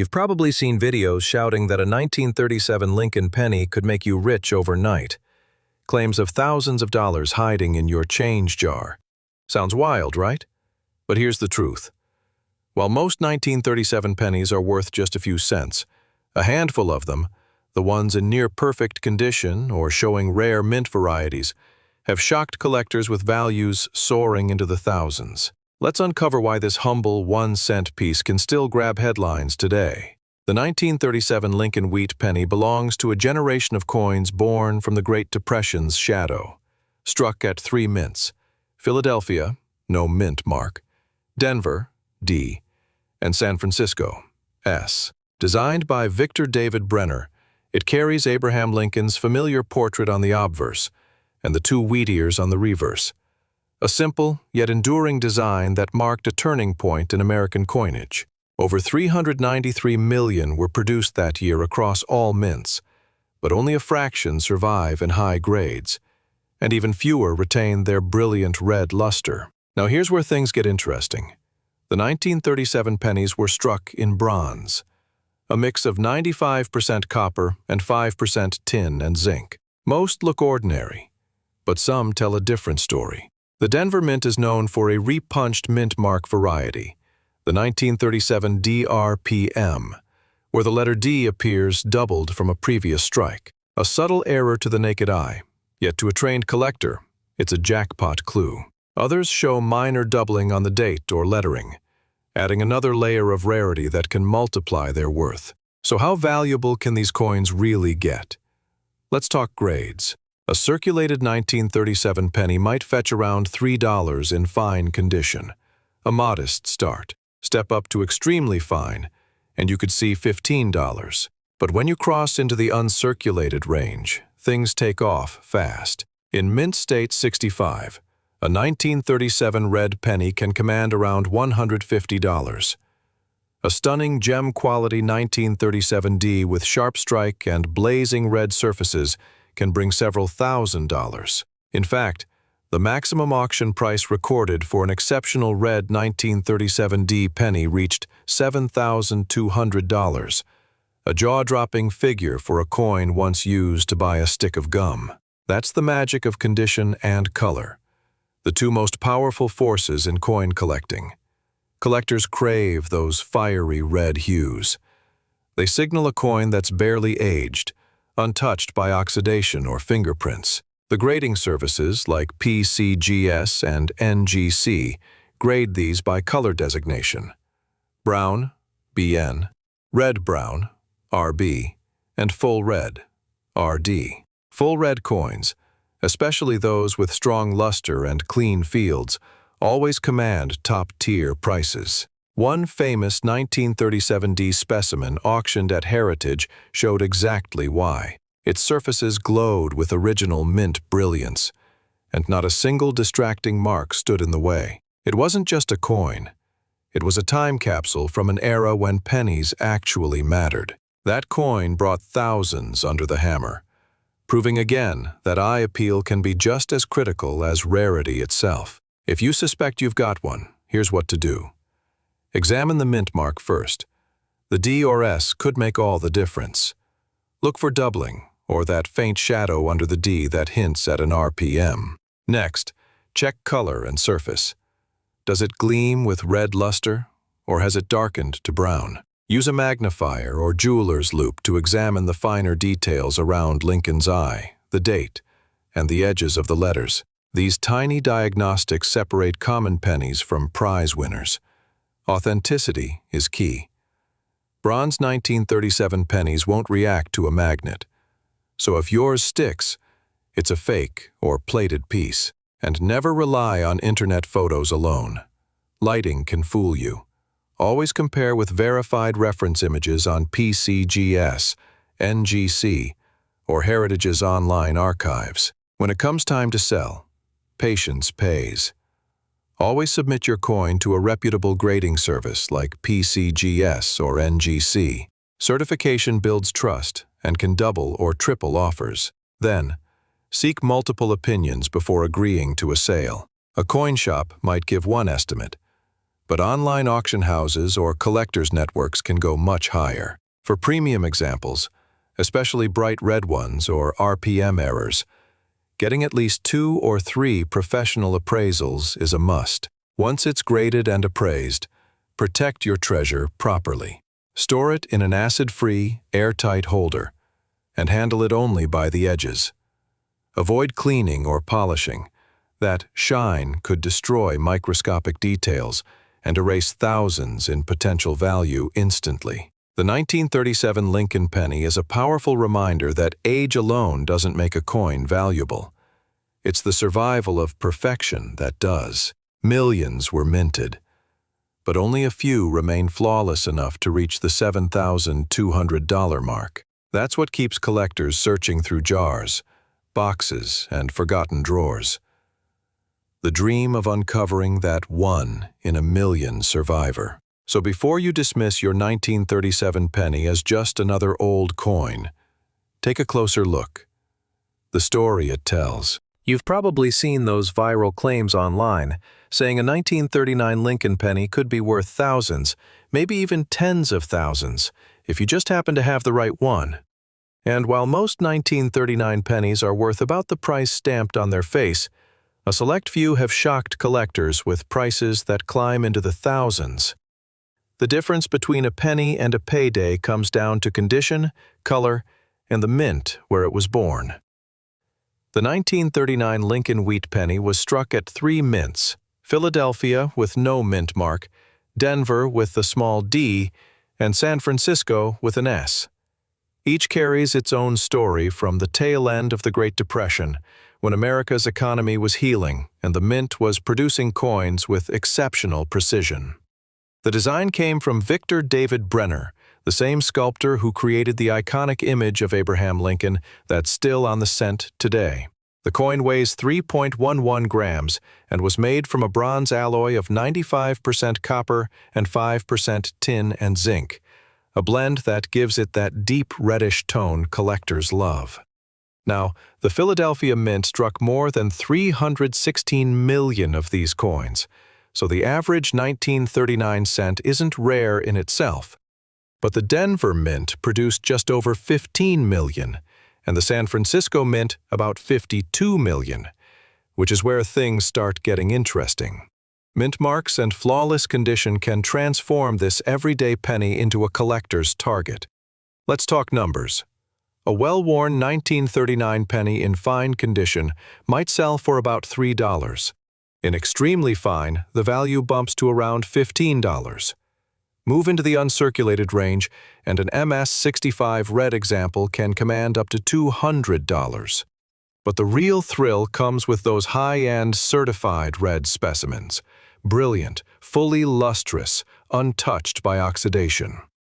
You've probably seen videos shouting that a 1937 Lincoln penny could make you rich overnight. Claims of thousands of dollars hiding in your change jar. Sounds wild, right? But here's the truth. While most 1937 pennies are worth just a few cents, a handful of them, the ones in near-perfect condition or showing rare mint varieties, have shocked collectors with values soaring into the thousands. Let's uncover why this humble 1-cent piece can still grab headlines today. The 1937 Lincoln wheat penny belongs to a generation of coins born from the Great Depression's shadow. Struck at 3 mints: Philadelphia, no mint mark; Denver, D; and San Francisco, S. Designed by Victor David Brenner, it carries Abraham Lincoln's familiar portrait on the obverse and the 2 wheat ears on the reverse. A simple, yet enduring design that marked a turning point in American coinage. Over 393 million were produced that year across all mints, but only a fraction survive in high grades, and even fewer retain their brilliant red luster. Now here's where things get interesting. The 1937 pennies were struck in bronze, a mix of 95% copper and 5% tin and zinc. Most look ordinary, but some tell a different story. The Denver mint is known for a repunched mint mark variety, the 1937 DRPM, where the letter D appears doubled from a previous strike. A subtle error to the naked eye, yet to a trained collector, it's a jackpot clue. Others show minor doubling on the date or lettering, adding another layer of rarity that can multiply their worth. So how valuable can these coins really get? Let's talk grades. A circulated 1937 penny might fetch around $3 in fine condition, a modest start. Step up to extremely fine, and you could see $15. But when you cross into the uncirculated range, things take off fast. In Mint State 65, a 1937 red penny can command around $150. A stunning gem-quality 1937D with sharp strike and blazing red surfaces can bring several $1,000s. In fact, the maximum auction price recorded for an exceptional red 1937D penny reached $7,200, a jaw-dropping figure for a coin once used to buy a stick of gum. That's the magic of condition and color, the 2 most powerful forces in coin collecting. Collectors crave those fiery red hues. They signal a coin that's barely aged, untouched by oxidation or fingerprints. The grading services like PCGS and NGC grade these by color designation: brown, BN, red-brown, RB, and full red, RD. Full red coins, especially those with strong luster and clean fields, always command top-tier prices. One famous 1937D specimen auctioned at Heritage showed exactly why. Its surfaces glowed with original mint brilliance, and not a single distracting mark stood in the way. It wasn't just a coin. It was a time capsule from an era when pennies actually mattered. That coin brought thousands under the hammer, proving again that eye appeal can be just as critical as rarity itself. If you suspect you've got one, here's what to do. Examine the mint mark first. The D or S could make all the difference. Look for doubling, or that faint shadow under the D that hints at an RPM. Next, check color and surface. Does it gleam with red luster, or has it darkened to brown? Use a magnifier or jeweler's loupe to examine the finer details around Lincoln's eye, the date, and the edges of the letters. These tiny diagnostics separate common pennies from prize winners. Authenticity is key. Bronze 1937 pennies won't react to a magnet. So if yours sticks, it's a fake or plated piece. And never rely on internet photos alone. Lighting can fool you. Always compare with verified reference images on PCGS, NGC, or Heritage's online archives. When it comes time to sell, patience pays. Always submit your coin to a reputable grading service like PCGS or NGC. Certification builds trust and can double or triple offers. Then, seek multiple opinions before agreeing to a sale. A coin shop might give one estimate, But online auction houses or collectors' networks can go much higher. For premium examples, especially bright red ones or RPM errors, getting at least 2 or 3 professional appraisals is a must. Once it's graded and appraised, protect your treasure properly. Store it in an acid-free, airtight holder, and handle it only by the edges. Avoid cleaning or polishing. That shine could destroy microscopic details and erase thousands in potential value instantly. The 1937 Lincoln penny is a powerful reminder that age alone doesn't make a coin valuable. It's the survival of perfection that does. Millions were minted, but only a few remain flawless enough to reach the $7,200 mark. That's what keeps collectors searching through jars, boxes, and forgotten drawers. The dream of uncovering that one in a million survivor. So before you dismiss your 1937 penny as just another old coin, take a closer look. The story it tells. You've probably seen those viral claims online, saying a 1939 Lincoln penny could be worth thousands, maybe even tens of thousands, if you just happen to have the right one. And while most 1939 pennies are worth about the price stamped on their face, a select few have shocked collectors with prices that climb into the thousands. The difference between a penny and a payday comes down to condition, color, and the mint where it was born. The 1939 Lincoln wheat penny was struck at 3 mints: Philadelphia with no mint mark, Denver with the small D, and San Francisco with an S. Each carries its own story from the tail end of the Great Depression, when America's economy was healing and the mint was producing coins with exceptional precision. The design came from Victor David Brenner, the same sculptor who created the iconic image of Abraham Lincoln that's still on the cent today. The coin weighs 3.11 grams and was made from a bronze alloy of 95% copper and 5% tin and zinc, a blend that gives it that deep reddish tone collectors love. Now, the Philadelphia Mint struck more than 316 million of these coins, so the average 1939 cent isn't rare in itself. But the Denver Mint produced just over 15 million, and the San Francisco Mint about 52 million, which is where things start getting interesting. Mint marks and flawless condition can transform this everyday penny into a collector's target. Let's talk numbers. A well-worn 1939 penny in fine condition might sell for about $3. In extremely fine, the value bumps to around $15. Move into the uncirculated range, and an MS-65 red example can command up to $200. But the real thrill comes with those high-end certified red specimens. Brilliant, fully lustrous, untouched by oxidation.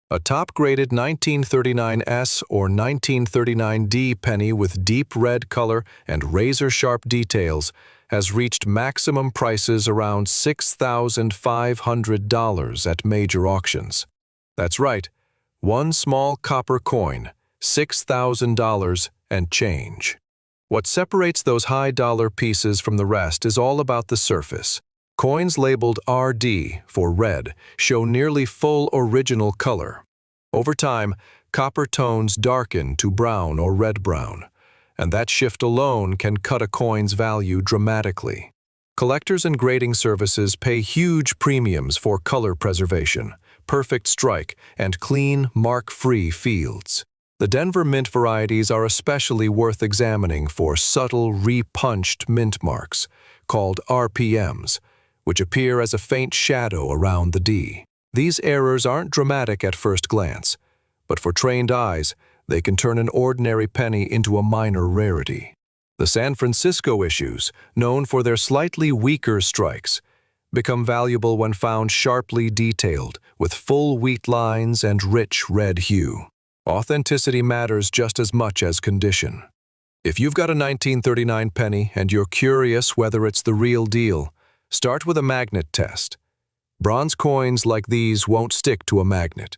A top-graded 1939S or 1939D penny with deep red color and razor-sharp details has reached maximum prices around $6,500 at major auctions. That's right, one small copper coin, $6,000 and change. What separates those high-dollar pieces from the rest is all about the surface. Coins labeled RD for red show nearly full original color. Over time, copper tones darken to brown or red-brown, and that shift alone can cut a coin's value dramatically. Collectors and grading services pay huge premiums for color preservation, perfect strike, and clean, mark-free fields. The Denver Mint varieties are especially worth examining for subtle, repunched mint marks, called RPMs, which appear as a faint shadow around the D. These errors aren't dramatic at first glance, but for trained eyes, they can turn an ordinary penny into a minor rarity. The San Francisco issues, known for their slightly weaker strikes, become valuable when found sharply detailed, with full wheat lines and rich red hue. Authenticity matters just as much as condition. If you've got a 1939 penny and you're curious whether it's the real deal, start with a magnet test. Bronze coins like these won't stick to a magnet.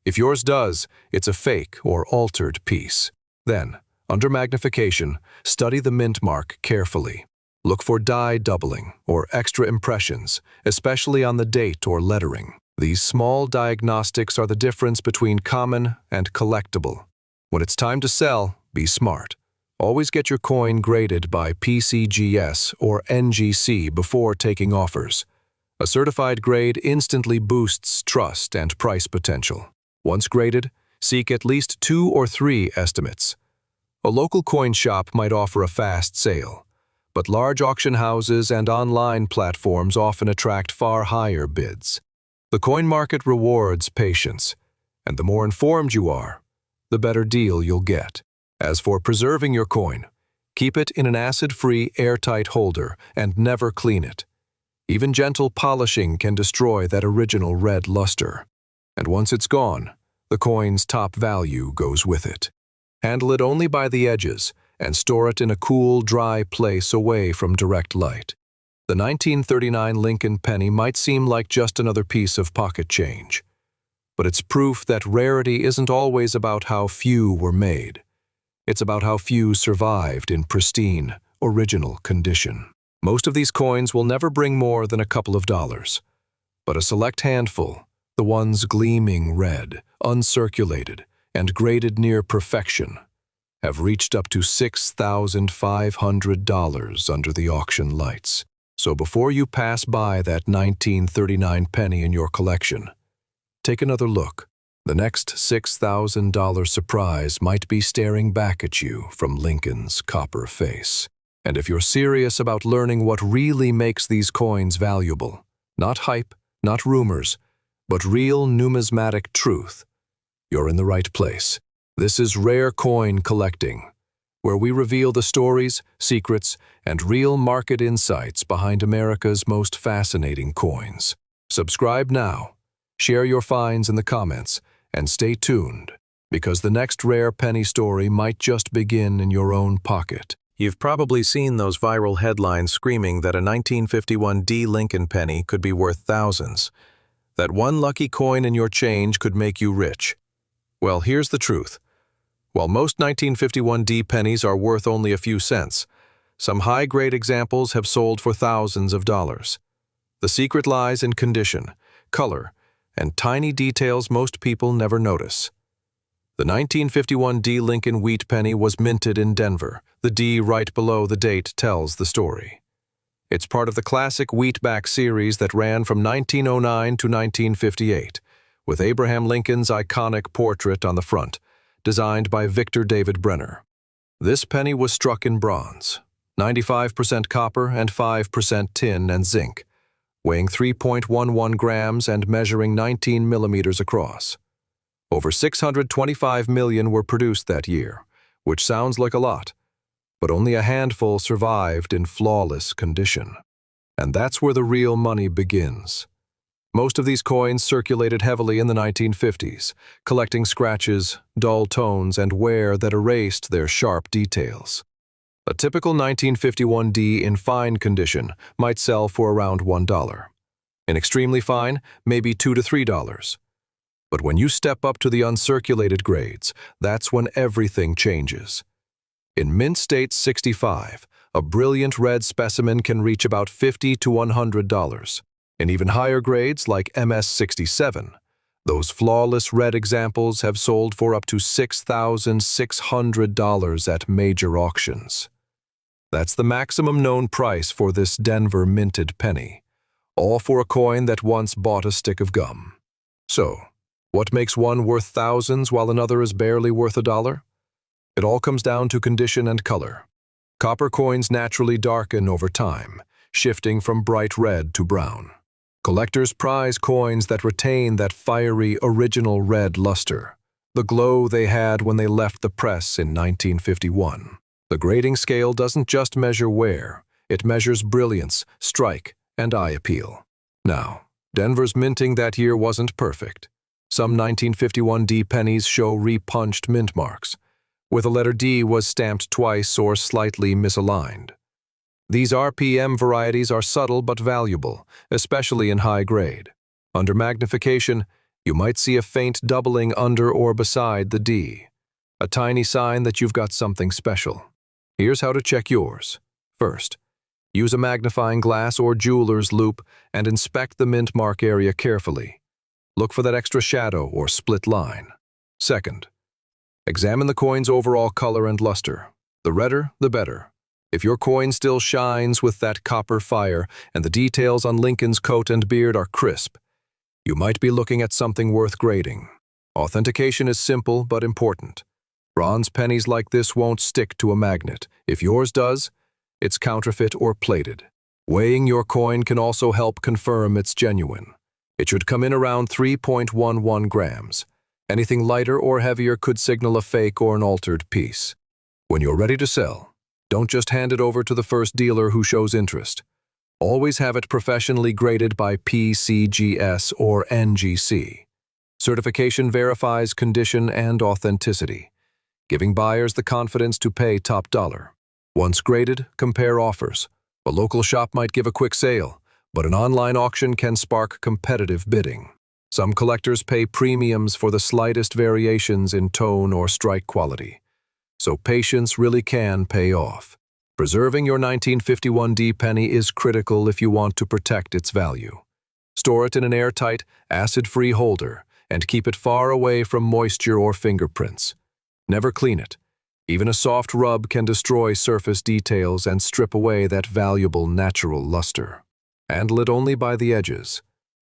If yours does, it's a fake or altered piece. Then, under magnification, study the mint mark carefully. Look for die doubling or extra impressions, especially on the date or lettering. These small diagnostics are the difference between common and collectible. When it's time to sell, be smart. Always get your coin graded by PCGS or NGC before taking offers. A certified grade instantly boosts trust and price potential. Once graded, seek at least 2 or 3 estimates. A local coin shop might offer a fast sale, but large auction houses and online platforms often attract far higher bids. The coin market rewards patience, and the more informed you are, the better deal you'll get. As for preserving your coin, keep it in an acid-free, airtight holder and never clean it. Even gentle polishing can destroy that original red luster. And once it's gone, the coin's top value goes with it. Handle it only by the edges and store it in a cool, dry place away from direct light. The 1939 Lincoln penny might seem like just another piece of pocket change, but it's proof that rarity isn't always about how few were made. It's about how few survived in pristine, original condition. Most of these coins will never bring more than a couple of dollars, but a select handful, the ones gleaming red, uncirculated, and graded near perfection, have reached up to $6,500 under the auction lights. So before you pass by that 1939 penny in your collection, take another look. The next $6,000 surprise might be staring back at you from Lincoln's copper face. And if you're serious about learning what really makes these coins valuable, not hype, not rumors, but real numismatic truth, you're in the right place. This is Rare Coin Collecting, where we reveal the stories, secrets, and real market insights behind America's most fascinating coins. Subscribe now, share your finds in the comments, and stay tuned, because the next rare penny story might just begin in your own pocket. You've probably seen those viral headlines screaming that a 1951 D Lincoln penny could be worth thousands, that one lucky coin in your change could make you rich. Well, here's the truth. While most 1951 D pennies are worth only a few cents, some high-grade examples have sold for thousands of dollars. The secret lies in condition, color, and tiny details most people never notice. The 1951 D Lincoln wheat penny was minted in Denver. The D right below the date tells the story. It's part of the classic wheatback series that ran from 1909 to 1958, with Abraham Lincoln's iconic portrait on the front, designed by Victor David Brenner. This penny was struck in bronze, 95% copper and 5% tin and zinc, weighing 3.11 grams and measuring 19 millimeters across. Over 625 million were produced that year, which sounds like a lot, but only a handful survived in flawless condition. And that's where the real money begins. Most of these coins circulated heavily in the 1950s, collecting scratches, dull tones, and wear that erased their sharp details. A typical 1951 D in fine condition might sell for around $1. In extremely fine, maybe $2 to $3. But when you step up to the uncirculated grades, that's when everything changes. In Mint State 65, a brilliant red specimen can reach about $50 to $100. In even higher grades, like MS 67, those flawless red examples have sold for up to $6,600 at major auctions. That's the maximum known price for this Denver minted penny, all for a coin that once bought a stick of gum. So, what makes one worth thousands while another is barely worth $1? It all comes down to condition and color. Copper coins naturally darken over time, shifting from bright red to brown. Collectors prize coins that retain that fiery, original red luster, the glow they had when they left the press in 1951. The grading scale doesn't just measure wear, it measures brilliance, strike, and eye appeal. Now, Denver's minting that year wasn't perfect. Some 1951 D pennies show repunched mint marks, where the letter D was stamped twice or slightly misaligned. These RPM varieties are subtle but valuable, especially in high grade. Under magnification, you might see a faint doubling under or beside the D, a tiny sign that you've got something special. Here's how to check yours. First, Use a magnifying glass or jeweler's loupe and inspect the mint mark area carefully. Look for that extra shadow or split line. Second, examine the coin's overall color and luster. The redder, the better. If your coin still shines with that copper fire and the details on Lincoln's coat and beard are crisp, you might be looking at something worth grading. Authentication is simple but important. Bronze pennies like this won't stick to a magnet. If yours does, it's counterfeit or plated. Weighing your coin can also help confirm it's genuine. It should come in around 3.11 grams. Anything lighter or heavier could signal a fake or an altered piece. When you're ready to sell, don't just hand it over to the first dealer who shows interest. Always have it professionally graded by PCGS or NGC. Certification verifies condition and authenticity, giving buyers the confidence to pay top dollar. Once graded, compare offers. A local shop might give a quick sale, but an online auction can spark competitive bidding. Some collectors pay premiums for the slightest variations in tone or strike quality. So patience really can pay off. Preserving your 1951D penny is critical if you want to protect its value. Store it in an airtight, acid-free holder and keep it far away from moisture or fingerprints. Never clean it. Even a soft rub can destroy surface details and strip away that valuable natural luster. Handle it only by the edges.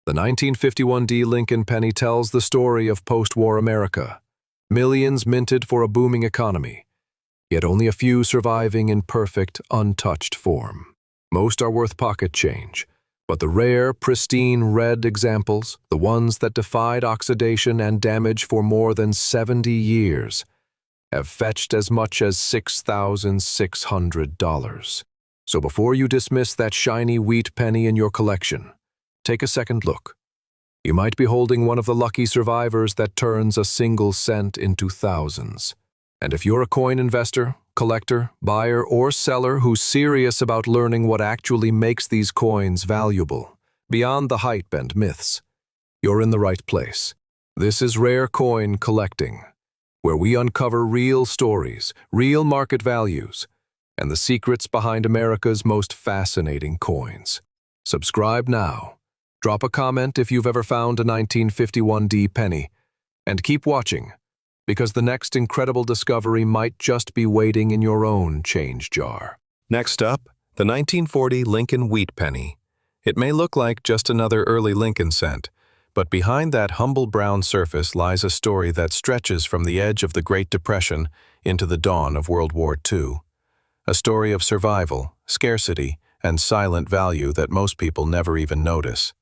The 1951D Lincoln penny tells the story of post-war America. Millions minted for a booming economy, yet only a few surviving in perfect, untouched form. Most are worth pocket change, but the rare, pristine red examples, the ones that defied oxidation and damage for more than 70 years, have fetched as much as $6,600. So before you dismiss that shiny wheat penny in your collection, take a second look. You might be holding one of the lucky survivors that turns a single cent into thousands. And if you're a coin investor, collector, buyer, or seller who's serious about learning what actually makes these coins valuable, beyond the hype and myths, you're in the right place. This is Rare Coin Collecting, where we uncover real stories, real market values, and the secrets behind America's most fascinating coins. Subscribe now. Drop a comment if you've ever found a 1951D penny, and keep watching, because the next incredible discovery might just be waiting in your own change jar. Next up, the 1940 Lincoln wheat penny. It may look like just another early Lincoln cent, but behind that humble brown surface lies a story that stretches from the edge of the Great Depression into the dawn of World War II. A story of survival, scarcity, and silent value that most people never even notice.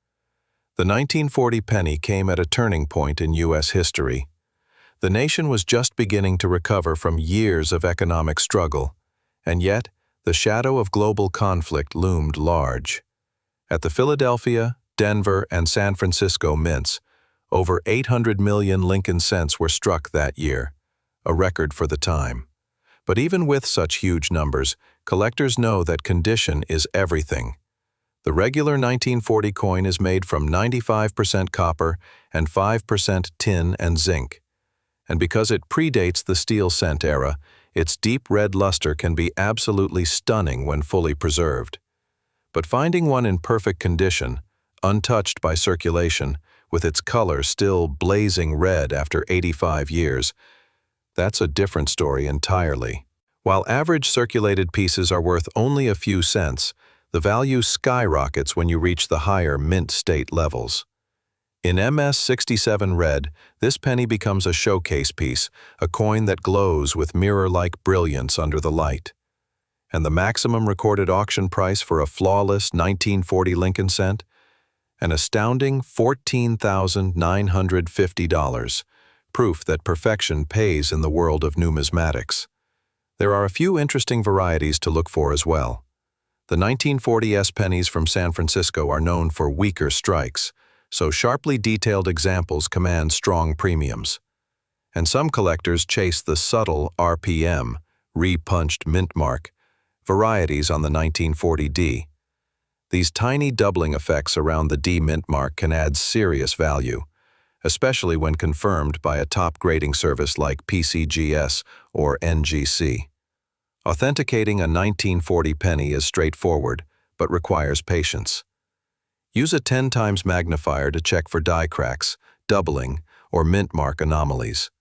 The 1940 penny came at a turning point in U.S. history. The nation was just beginning to recover from years of economic struggle, and yet the shadow of global conflict loomed large. At the Philadelphia, Denver, and San Francisco mints, over 800 million Lincoln cents were struck that year, a record for the time. But even with such huge numbers, collectors know that condition is everything. The regular 1940 coin is made from 95% copper and 5% tin and zinc. And because it predates the steel cent era, its deep red luster can be absolutely stunning when fully preserved. But finding one in perfect condition, untouched by circulation, with its color still blazing red after 85 years, that's a different story entirely. While average circulated pieces are worth only a few cents, the value skyrockets when you reach the higher mint state levels. In MS-67 red, this penny becomes a showcase piece, a coin that glows with mirror-like brilliance under the light. And the maximum recorded auction price for a flawless 1940 Lincoln cent? An astounding $14,950, proof that perfection pays in the world of numismatics. There are a few interesting varieties to look for as well. The 1940 S pennies from San Francisco are known for weaker strikes, so sharply detailed examples command strong premiums. And some collectors chase the subtle RPM, re-punched mint mark, varieties on the 1940 D. These tiny doubling effects around the D mint mark can add serious value, especially when confirmed by a top grading service like PCGS or NGC. Authenticating a 1940 penny is straightforward. but requires patience. Use a 10 times magnifier to check for die cracks, doubling, or mint mark anomalies.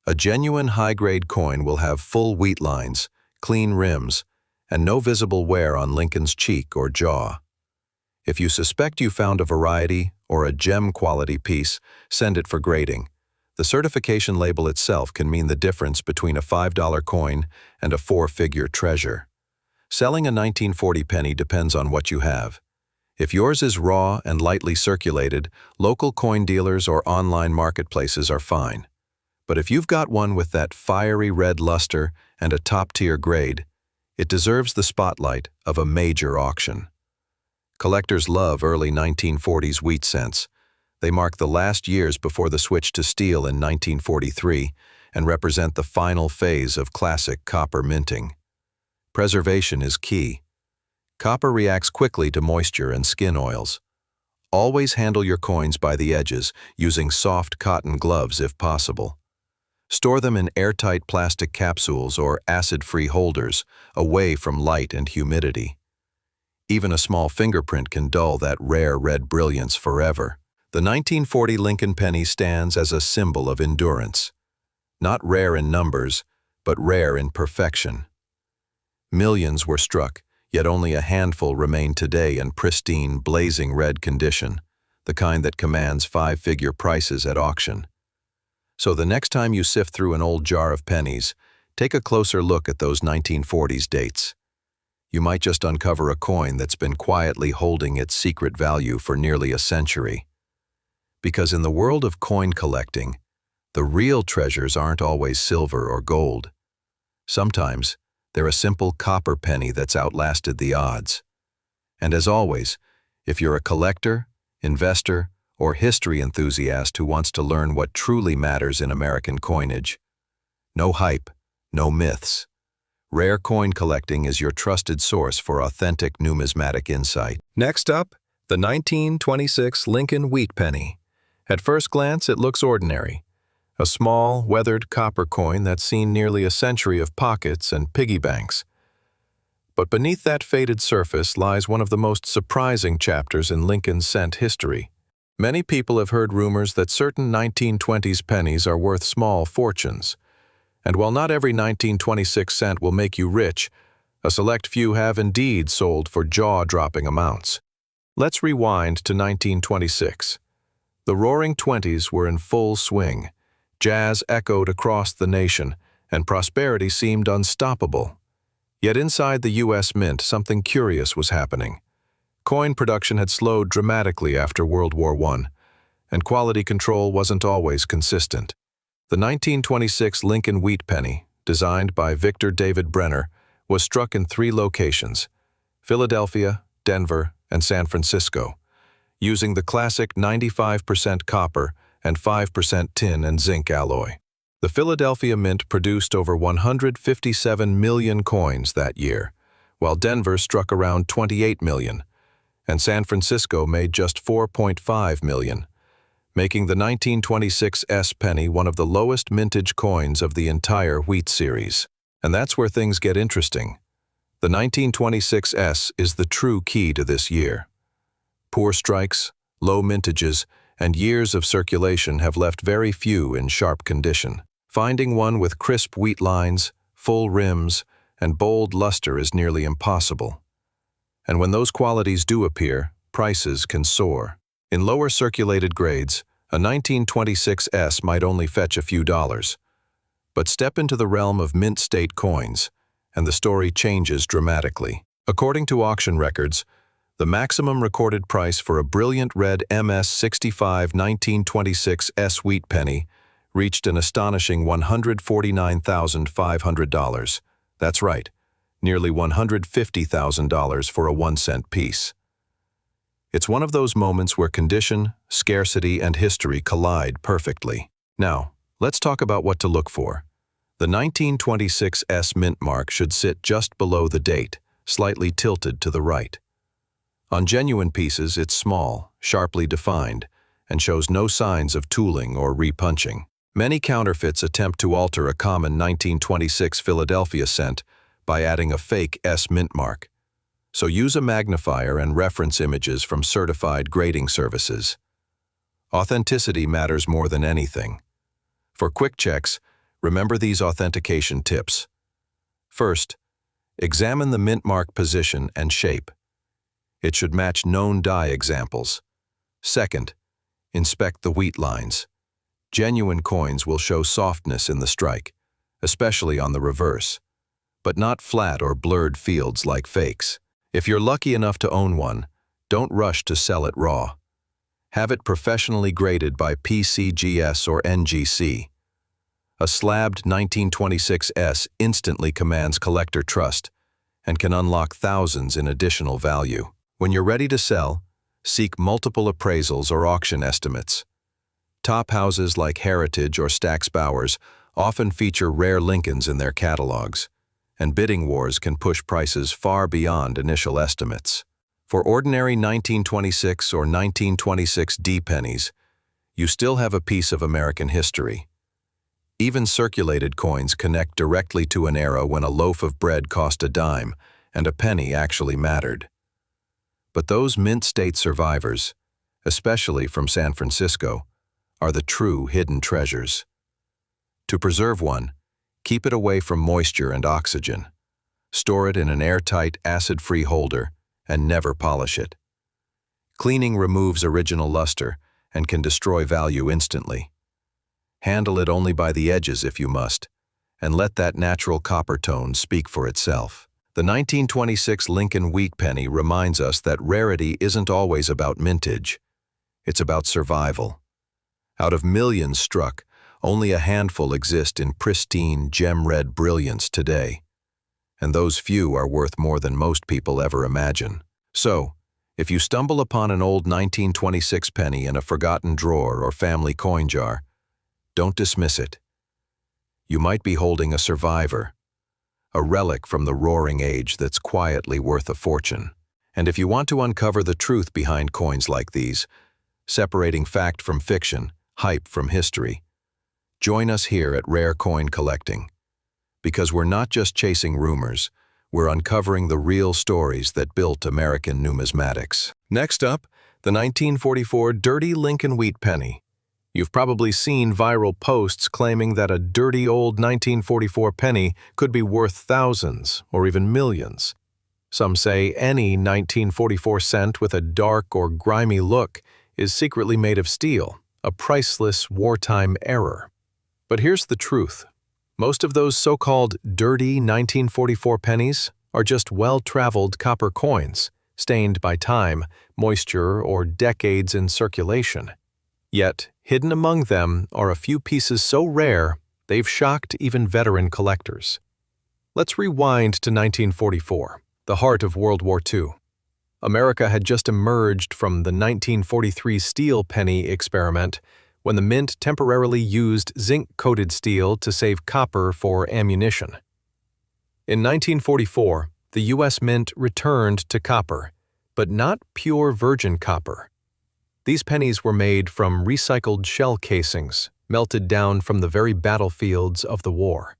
A genuine high-grade coin will have full wheat lines, clean rims, and no visible wear on Lincoln's cheek or jaw. If you suspect you found a variety or a gem-quality piece, send it for grading. The certification label itself can mean the difference between a $5 coin and a four-figure treasure. Selling a 1940 penny depends on what you have. If yours is raw and lightly circulated, local coin dealers or online marketplaces are fine. But if you've got one with that fiery red luster and a top-tier grade, it deserves the spotlight of a major auction. Collectors love early 1940s wheat cents. They mark the last years before the switch to steel in 1943 and represent the final phase of classic copper minting. Preservation is key. Copper reacts quickly to moisture and skin oils. Always handle your coins by the edges, using soft cotton gloves if possible. Store them in airtight plastic capsules or acid-free holders, away from light and humidity. Even a small fingerprint can dull that rare red brilliance forever. The 1940 Lincoln penny stands as a symbol of endurance. Not rare in numbers, but rare in perfection. Millions were struck, yet only a handful remain today in pristine, blazing red condition, the kind that commands five-figure prices at auction. So the next time you sift through an old jar of pennies, take a closer look at those 1940s dates. You might just uncover a coin that's been quietly holding its secret value for nearly a century. Because in the world of coin collecting, the real treasures aren't always silver or gold. Sometimes, they're a simple copper penny that's outlasted the odds. And as always, if you're a collector, investor, or history enthusiast who wants to learn what truly matters in American coinage, no hype, no myths. Rare coin collecting is your trusted source for authentic numismatic insight. Next up, the 1926 Lincoln wheat penny. At first glance, it looks ordinary. A small, weathered copper coin that's seen nearly a century of pockets and piggy banks. But beneath that faded surface lies one of the most surprising chapters in Lincoln's cent history. Many people have heard rumors that certain 1920s pennies are worth small fortunes. And while not every 1926 cent will make you rich, a select few have indeed sold for jaw-dropping amounts. Let's rewind to 1926. The Roaring Twenties were in full swing. Jazz echoed across the nation, and prosperity seemed unstoppable. Yet inside the U.S. Mint, something curious was happening. Coin production had slowed dramatically after World War I, and quality control wasn't always consistent. The 1926 Lincoln wheat penny, designed by Victor David Brenner, was struck in 3 locations: Philadelphia, Denver, and San Francisco, using the classic 95% copper and 5% tin and zinc alloy. The Philadelphia Mint produced over 157 million coins that year, while Denver struck around 28 million, and San Francisco made just 4.5 million, making the 1926 S penny one of the lowest mintage coins of the entire wheat series. And that's where things get interesting. The 1926 S is the true key to this year. Poor strikes, low mintages, and years of circulation have left very few in sharp condition. Finding one with crisp wheat lines, full rims, and bold luster is nearly impossible. And when those qualities do appear, prices can soar. In lower circulated grades, a 1926 S might only fetch a few dollars. But step into the realm of mint state coins, and the story changes dramatically. According to auction records, the maximum recorded price for a brilliant red MS-65 1926 S wheat penny reached an astonishing $149,500. That's right, nearly $150,000 for a 1-cent piece. It's one of those moments where condition, scarcity, and history collide perfectly. Now, let's talk about what to look for. The 1926 S mint mark should sit just below the date, slightly tilted to the right. On genuine pieces, it's small, sharply defined, and shows no signs of tooling or repunching. Many counterfeits attempt to alter a common 1926 Philadelphia cent by adding a fake S mint mark. So use a magnifier and reference images from certified grading services. Authenticity matters more than anything. For quick checks, remember these authentication tips. First, examine the mint mark position and shape. It should match known die examples. Second, inspect the wheat lines. Genuine coins will show softness in the strike, especially on the reverse, but not flat or blurred fields like fakes. If you're lucky enough to own one, don't rush to sell it raw. Have it professionally graded by PCGS or NGC. A slabbed 1926S instantly commands collector trust and can unlock thousands in additional value. When you're ready to sell, seek multiple appraisals or auction estimates. Top houses like Heritage or Stack's Bowers often feature rare Lincolns in their catalogs, and bidding wars can push prices far beyond initial estimates. For ordinary 1926 or 1926D pennies, you still have a piece of American history. Even circulated coins connect directly to an era when a loaf of bread cost a dime and a penny actually mattered. But those mint state survivors, especially from San Francisco, are the true hidden treasures. To preserve one, keep it away from moisture and oxygen. Store it in an airtight, acid-free holder and never polish it. Cleaning removes original luster and can destroy value instantly. Handle it only by the edges if you must, and let that natural copper tone speak for itself. The 1926 Lincoln wheat penny reminds us that rarity isn't always about mintage. It's about survival. Out of millions struck, only a handful exist in pristine, gem-red brilliance today. And those few are worth more than most people ever imagine. So, if you stumble upon an old 1926 penny in a forgotten drawer or family coin jar, don't dismiss it. You might be holding a survivor, a relic from the roaring age that's quietly worth a fortune. And if you want to uncover the truth behind coins like these, separating fact from fiction, hype from history, join us here at Rare Coin Collecting. Because we're not just chasing rumors, we're uncovering the real stories that built American numismatics. Next up, the 1944 Dirty Lincoln Wheat Penny. You've probably seen viral posts claiming that a dirty old 1944 penny could be worth thousands or even millions. Some say any 1944 cent with a dark or grimy look is secretly made of steel, a priceless wartime error. But here's the truth. Most of those so-called dirty 1944 pennies are just well-traveled copper coins, stained by time, moisture, or decades in circulation. Yet, hidden among them are a few pieces so rare they've shocked even veteran collectors. Let's rewind to 1944, the heart of World War II. America had just emerged from the 1943 steel penny experiment when the mint temporarily used zinc-coated steel to save copper for ammunition. In 1944, the U.S. Mint returned to copper, but not pure virgin copper. These pennies were made from recycled shell casings, melted down from the very battlefields of the war.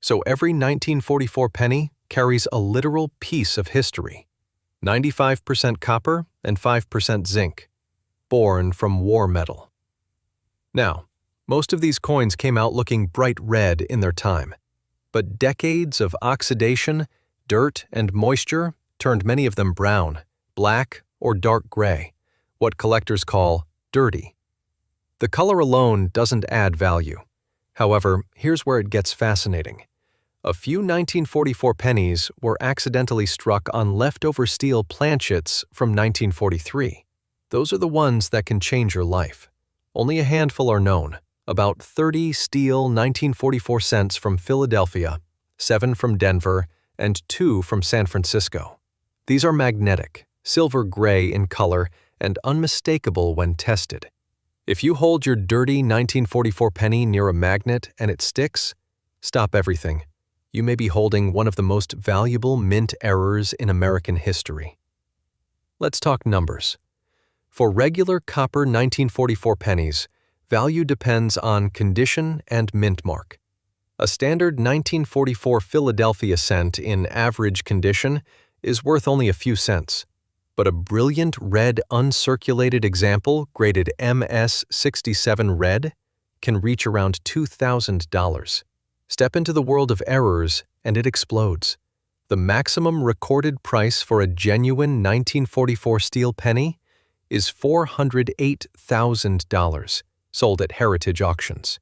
So every 1944 penny carries a literal piece of history. 95% copper and 5% zinc, born from war metal. Now, most of these coins came out looking bright red in their time, but decades of oxidation, dirt, and moisture turned many of them brown, black, or dark gray, what collectors call dirty. The color alone doesn't add value. However, here's where it gets fascinating. A few 1944 pennies were accidentally struck on leftover steel planchets from 1943. Those are the ones that can change your life. Only a handful are known, about 30 steel 1944 cents from Philadelphia, 7 from Denver, and 2 from San Francisco. These are magnetic, silver gray in color, and unmistakable when tested. If you hold your dirty 1944 penny near a magnet and it sticks, stop everything. You may be holding one of the most valuable mint errors in American history. Let's talk numbers. For regular copper 1944 pennies, value depends on condition and mint mark. A standard 1944 Philadelphia cent in average condition is worth only a few cents, but a brilliant red uncirculated example graded MS67 red can reach around $2,000. Step into the world of errors and it explodes. The maximum recorded price for a genuine 1944 steel penny is $408,000, sold at heritage auctions.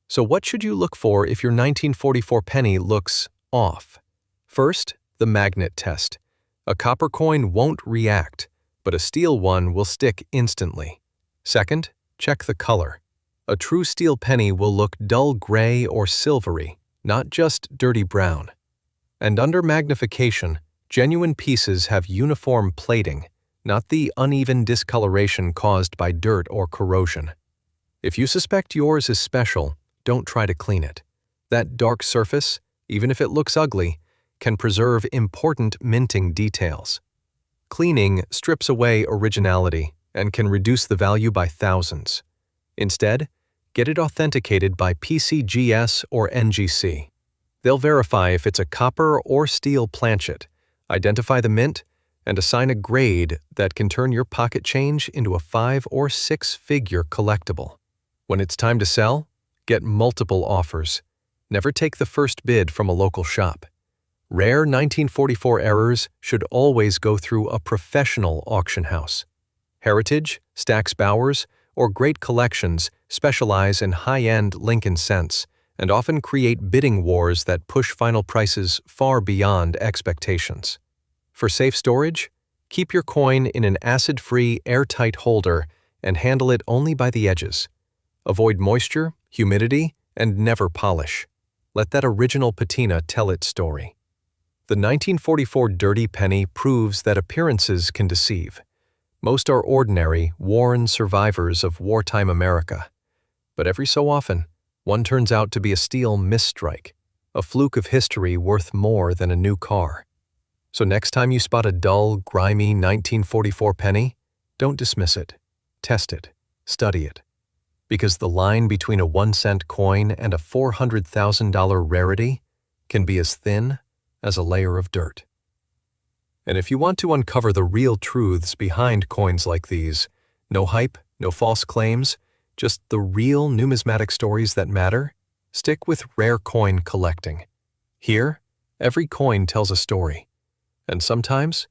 So what should you look for if your 1944 penny looks off? First, the magnet test. A copper coin won't react, but a steel one will stick instantly. Second, check the color. A true steel penny will look dull gray or silvery, not just dirty brown. And under magnification, genuine pieces have uniform plating, not the uneven discoloration caused by dirt or corrosion. If you suspect yours is special, don't try to clean it. That dark surface, even if it looks ugly, can preserve important minting details. Cleaning strips away originality and can reduce the value by thousands. Instead, get it authenticated by PCGS or NGC. They'll verify if it's a copper or steel planchet, identify the mint, and assign a grade that can turn your pocket change into a 5- or 6-figure collectible. When it's time to sell, get multiple offers. Never take the first bid from a local shop. Rare 1944 errors should always go through a professional auction house. Heritage, Stax Bowers, or Great Collections specialize in high-end Lincoln cents and often create bidding wars that push final prices far beyond expectations. For safe storage, keep your coin in an acid-free, airtight holder and handle it only by the edges. Avoid moisture, humidity, and never polish. Let that original patina tell its story. The 1944 dirty penny proves that appearances can deceive. Most are ordinary, worn survivors of wartime America. But every so often, one turns out to be a steel misstrike, a fluke of history worth more than a new car. So next time you spot a dull, grimy 1944 penny, don't dismiss it. Test it. Study it. Because the line between a 1-cent coin and a $400,000 rarity can be as thin as a layer of dirt. And if you want to uncover the real truths behind coins like these, no hype, no false claims, just the real numismatic stories that matter, stick with rare coin collecting. Here, every coin tells a story. And sometimes,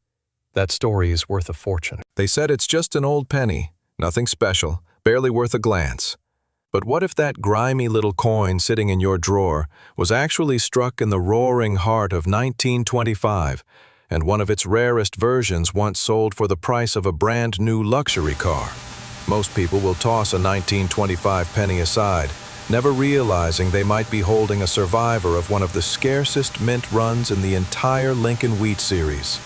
that story is worth a fortune. They said it's just an old penny, nothing special, barely worth a glance. But what if that grimy little coin sitting in your drawer was actually struck in the roaring heart of 1925, and one of its rarest versions once sold for the price of a brand new luxury car? Most people will toss a 1925 penny aside, never realizing they might be holding a survivor of one of the scarcest mint runs in the entire Lincoln Wheat series.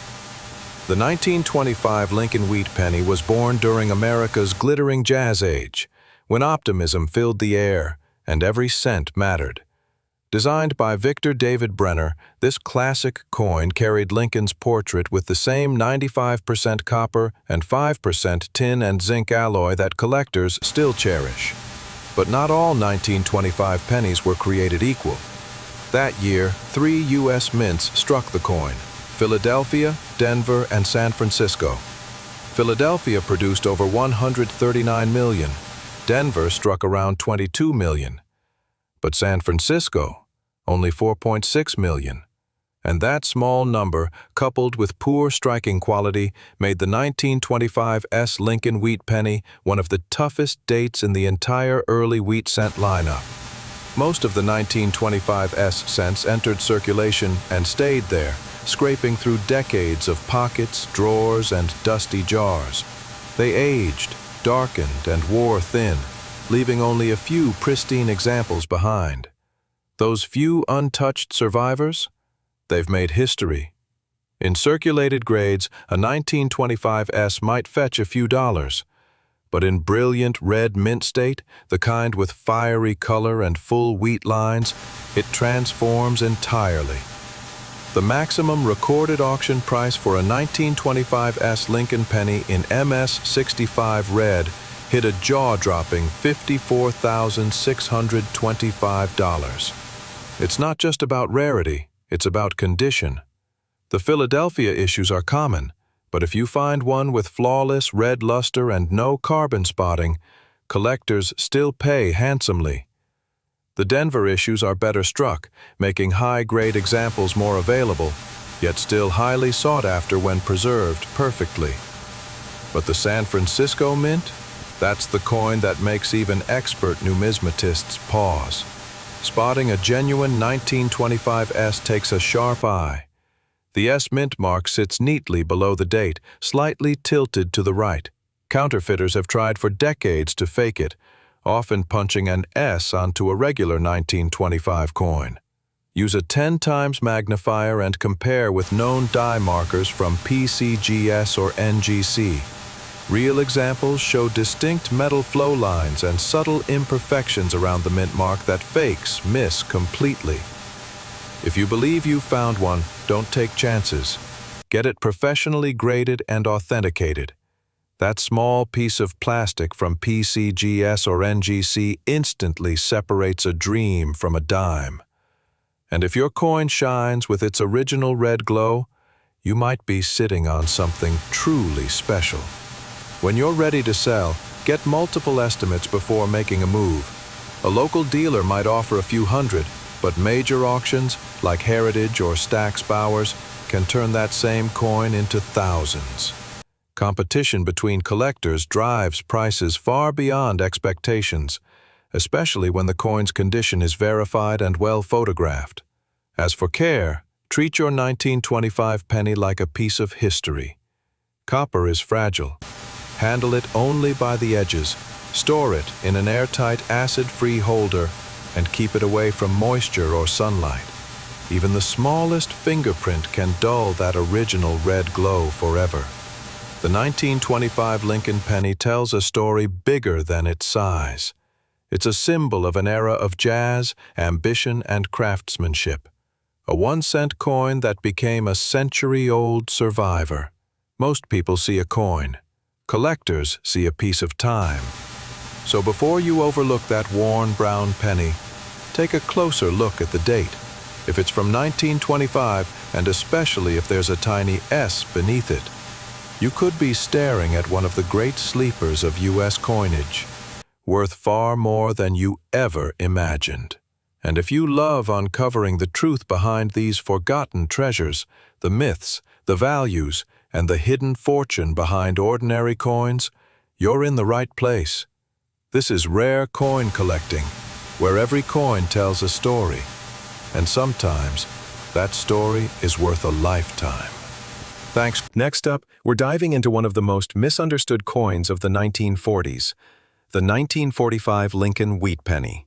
The 1925 Lincoln Wheat penny was born during America's glittering jazz age, when optimism filled the air and every cent mattered. Designed by Victor David Brenner, this classic coin carried Lincoln's portrait with the same 95% copper and 5% tin and zinc alloy that collectors still cherish. But not all 1925 pennies were created equal. That year, 3 U.S. mints struck the coin: Philadelphia, Denver, and San Francisco. Philadelphia produced over 139 million. Denver struck around 22 million. But San Francisco, only 4.6 million. And that small number, coupled with poor striking quality, made the 1925 S. Lincoln Wheat penny one of the toughest dates in the entire early wheat cent lineup. Most of the 1925 S cents entered circulation and stayed there, scraping through decades of pockets, drawers, and dusty jars. They aged, darkened, and wore thin, leaving only a few pristine examples behind. Those few untouched survivors? They've made history. In circulated grades, a 1925 S might fetch a few dollars, but in brilliant red mint state, the kind with fiery color and full wheat lines, it transforms entirely. The maximum recorded auction price for a 1925 S Lincoln penny in MS65 red hit a jaw-dropping $54,625. It's not just about rarity, it's about condition. The Philadelphia issues are common, but if you find one with flawless red luster and no carbon spotting, collectors still pay handsomely. The Denver issues are better struck, making high-grade examples more available, yet still highly sought after when preserved perfectly. But the San Francisco Mint? That's the coin that makes even expert numismatists pause. Spotting a genuine 1925 S takes a sharp eye. The S mint mark sits neatly below the date, slightly tilted to the right. Counterfeiters have tried for decades to fake it, often punching an S onto a regular 1925 coin. Use a 10 times magnifier and compare with known die markers from PCGS or NGC. Real examples show distinct metal flow lines and subtle imperfections around the mint mark that fakes miss completely. If you believe you've found one, don't take chances. Get it professionally graded and authenticated. That small piece of plastic from PCGS or NGC instantly separates a dream from a dime. And if your coin shines with its original red glow, you might be sitting on something truly special. When you're ready to sell, get multiple estimates before making a move. A local dealer might offer a few hundred, but major auctions, like Heritage or Stack's Bowers, can turn that same coin into thousands. Competition between collectors drives prices far beyond expectations, especially when the coin's condition is verified and well photographed. As for care, treat your 1925 penny like a piece of history. Copper is fragile. Handle it only by the edges. Store it in an airtight, acid-free holder and keep it away from moisture or sunlight. Even the smallest fingerprint can dull that original red glow forever. The 1925 Lincoln penny tells a story bigger than its size. It's a symbol of an era of jazz, ambition, and craftsmanship. A 1-cent coin that became a century-old survivor. Most people see a coin. Collectors see a piece of time. So before you overlook that worn brown penny, take a closer look at the date. If it's from 1925, and especially if there's a tiny S beneath it, you could be staring at one of the great sleepers of U.S. coinage, worth far more than you ever imagined. And if you love uncovering the truth behind these forgotten treasures, the myths, the values, and the hidden fortune behind ordinary coins, you're in the right place. This is rare coin collecting, where every coin tells a story, and sometimes that story is worth a lifetime. Thanks. Next up, we're diving into one of the most misunderstood coins of the 1940s, the 1945 Lincoln wheat penny.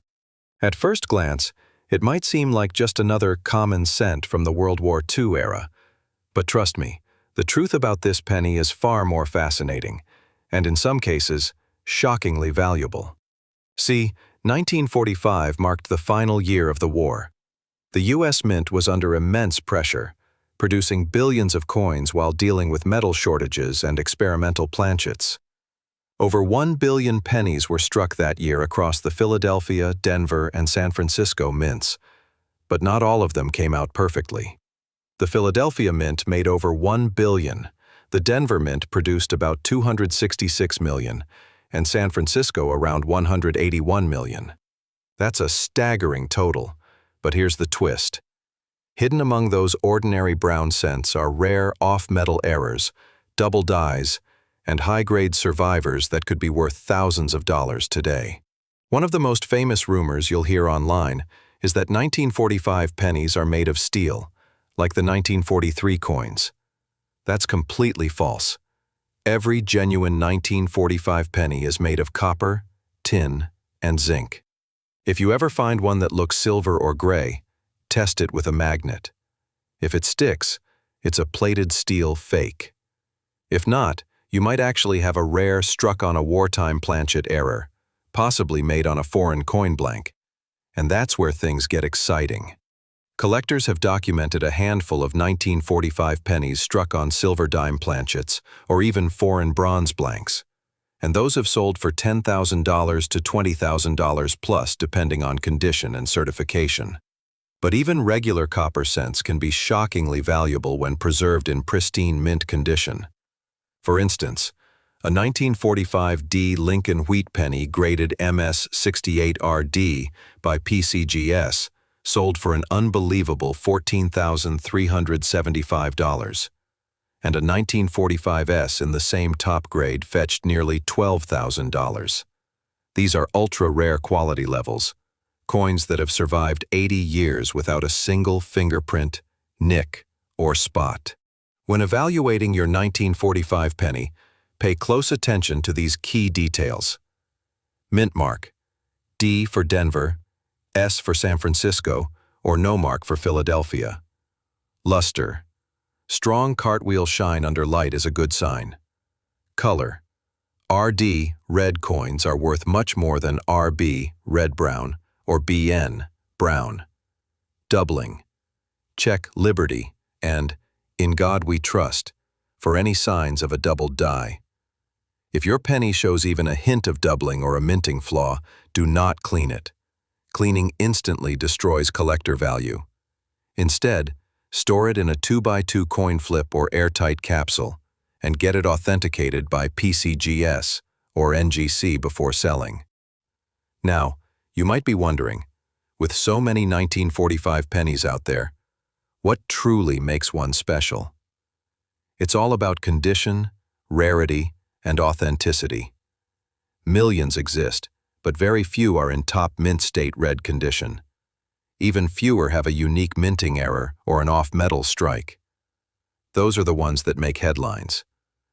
At first glance, it might seem like just another common cent from the World War II era. But trust me, the truth about this penny is far more fascinating, and in some cases, shockingly valuable. See, 1945 marked the final year of the war. The U.S. Mint was under immense pressure, producing billions of coins while dealing with metal shortages and experimental planchets. Over 1 billion pennies were struck that year across the Philadelphia, Denver, and San Francisco mints, but not all of them came out perfectly. The Philadelphia Mint made over 1 billion, the Denver Mint produced about 266 million, and San Francisco around 181 million. That's a staggering total, but here's the twist. Hidden among those ordinary brown cents are rare off-metal errors, double dies, and high-grade survivors that could be worth thousands of dollars today. One of the most famous rumors you'll hear online is that 1945 pennies are made of steel, like the 1943 coins. That's completely false. Every genuine 1945 penny is made of copper, tin, and zinc. If you ever find one that looks silver or gray, test it with a magnet. If it sticks, it's a plated steel fake. If not, you might actually have a rare struck on a wartime planchet error, possibly made on a foreign coin blank. And that's where things get exciting. Collectors have documented a handful of 1945 pennies struck on silver dime planchets or even foreign bronze blanks, and those have sold for $10,000 to $20,000 plus depending on condition and certification. But even regular copper cents can be shockingly valuable when preserved in pristine mint condition. For instance, a 1945 D Lincoln wheat penny graded MS68RD by PCGS sold for an unbelievable $14,375, and a 1945 S in the same top grade fetched nearly $12,000. These are ultra-rare quality levels, coins that have survived 80 years without a single fingerprint, nick, or spot. When evaluating your 1945 penny, pay close attention to these key details. Mint mark: D for Denver, S for San Francisco, or no mark for Philadelphia. Luster: strong cartwheel shine under light is a good sign. Color: RD, red coins are worth much more than RB, red-brown, or BN, brown. Doubling: check Liberty and In God We Trust for any signs of a doubled die. If your penny shows even a hint of doubling or a minting flaw, do not clean it. Cleaning instantly destroys collector value. Instead, store it in a 2x2 coin flip or airtight capsule, and get it authenticated by PCGS or NGC before selling. Now, you might be wondering, with so many 1945 pennies out there, what truly makes one special? It's all about condition, rarity, and authenticity. Millions exist, but very few are in top mint state red condition. Even fewer have a unique minting error or an off-metal strike. Those are the ones that make headlines,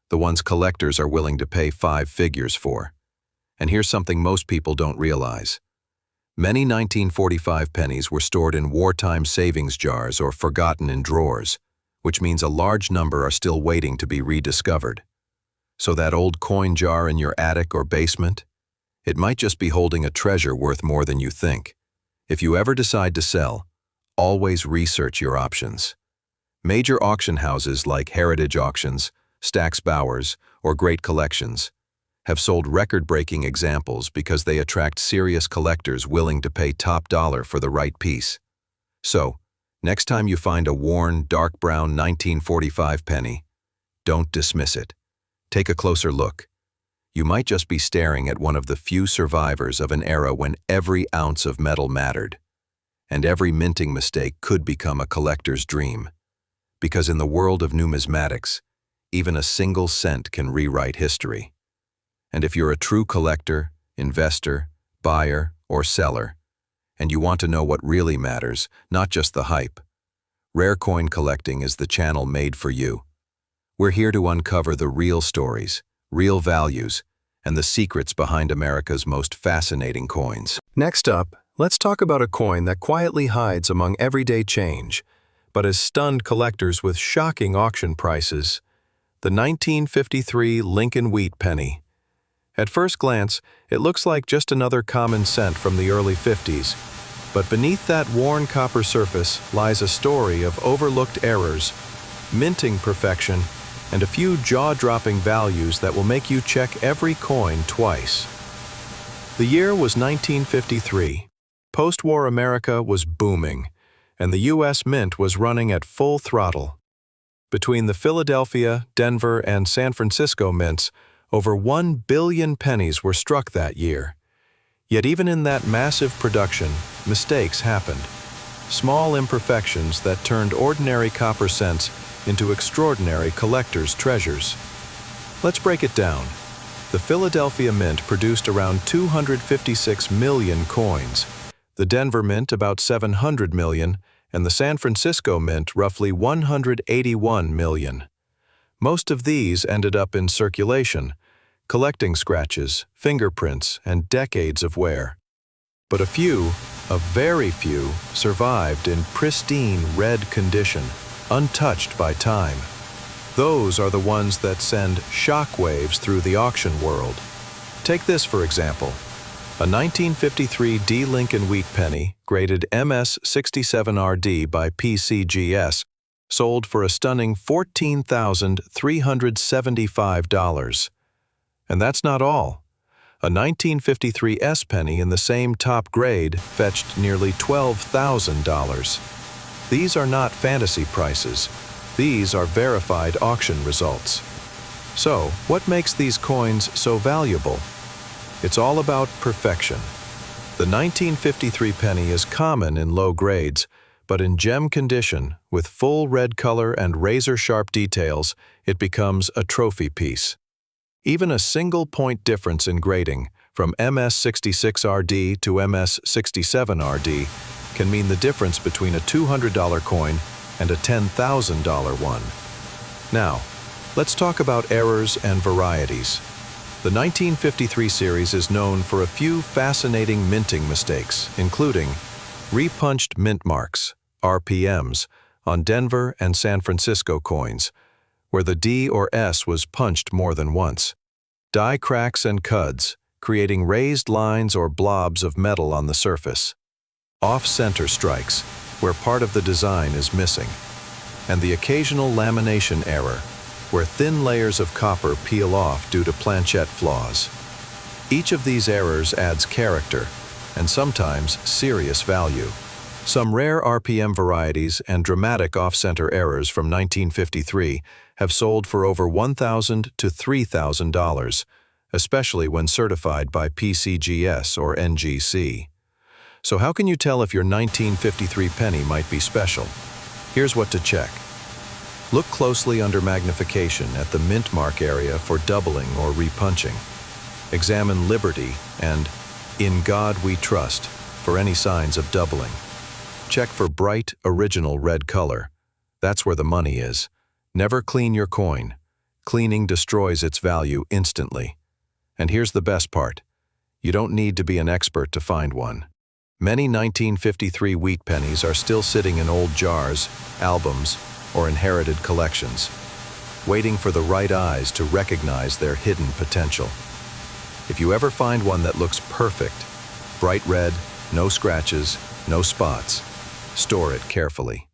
the ones collectors are willing to pay 5 figures for. And here's something most people don't realize. Many 1945 pennies were stored in wartime savings jars or forgotten in drawers, which means a large number are still waiting to be rediscovered. So that old coin jar in your attic or basement, it might just be holding a treasure worth more than you think. If you ever decide to sell, always research your options. Major auction houses like Heritage Auctions, Stack's Bowers, or Great Collections have sold record-breaking examples because they attract serious collectors willing to pay top dollar for the right piece. So, next time you find a worn, dark brown 1945 penny, don't dismiss it. Take a closer look. You might just be staring at one of the few survivors of an era when every ounce of metal mattered, and every minting mistake could become a collector's dream. Because in the world of numismatics, even a single cent can rewrite history. And if you're a true collector, investor, buyer, or seller, and you want to know what really matters, not just the hype, Rare Coin Collecting is the channel made for you. We're here to uncover the real stories, real values, and the secrets behind America's most fascinating coins. Next up, let's talk about a coin that quietly hides among everyday change, but has stunned collectors with shocking auction prices: the 1953 Lincoln wheat penny. At first glance, it looks like just another common cent from the early 50s, but beneath that worn copper surface lies a story of overlooked errors, minting perfection, and a few jaw-dropping values that will make you check every coin twice. The year was 1953. Post-war America was booming, and the U.S. Mint was running at full throttle. Between the Philadelphia, Denver, and San Francisco mints, over 1 billion pennies were struck that year. Yet even in that massive production, mistakes happened. Small imperfections that turned ordinary copper cents into extraordinary collectors' treasures. Let's break it down. The Philadelphia Mint produced around 256 million coins, the Denver Mint about 700 million, and the San Francisco Mint roughly 181 million. Most of these ended up in circulation, collecting scratches, fingerprints, and decades of wear. But a very few, survived in pristine red condition, untouched by time. Those are the ones that send shockwaves through the auction world. Take this for example. A 1953 D Lincoln wheat penny, graded MS67RD by PCGS, sold for a stunning $14,375. And that's not all. A 1953 S penny in the same top grade fetched nearly $12,000. These are not fantasy prices. These are verified auction results. So, what makes these coins so valuable? It's all about perfection. The 1953 penny is common in low grades, but in gem condition, with full red color and razor-sharp details, it becomes a trophy piece. Even a single point difference in grading, from MS66RD to MS67RD, can mean the difference between a $200 coin and a $10,000 one. Now, let's talk about errors and varieties. The 1953 series is known for a few fascinating minting mistakes, including repunched mint marks, RPMs, on Denver and San Francisco coins, where the D or S was punched more than once. Die cracks and cuds, creating raised lines or blobs of metal on the surface. Off-center strikes, where part of the design is missing. And the occasional lamination error, where thin layers of copper peel off due to planchette flaws. Each of these errors adds character, and sometimes serious value. Some rare RPM varieties and dramatic off-center errors from 1953 have sold for over $1,000 to $3,000, especially when certified by PCGS or NGC. So how can you tell if your 1953 penny might be special? Here's what to check. Look closely under magnification at the mint mark area for doubling or repunching. Examine Liberty and In God We Trust for any signs of doubling. Check for bright, original red color. That's where the money is. Never clean your coin. Cleaning destroys its value instantly. And here's the best part. You don't need to be an expert to find one. Many 1953 wheat pennies are still sitting in old jars, albums, or inherited collections, waiting for the right eyes to recognize their hidden potential. If you ever find one that looks perfect, bright red, no scratches, no spots, store it carefully.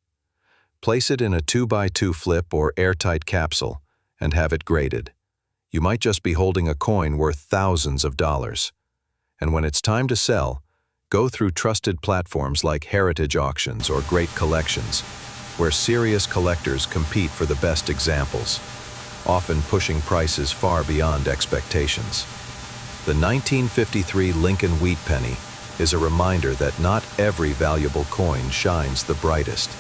Place it in a 2x2 flip or airtight capsule and have it graded. You might just be holding a coin worth thousands of dollars. And when it's time to sell, go through trusted platforms like heritage auctions or great collections, where serious collectors compete for the best examples, often pushing prices far beyond expectations. The 1953 Lincoln wheat penny is a reminder that not every valuable coin shines the brightest.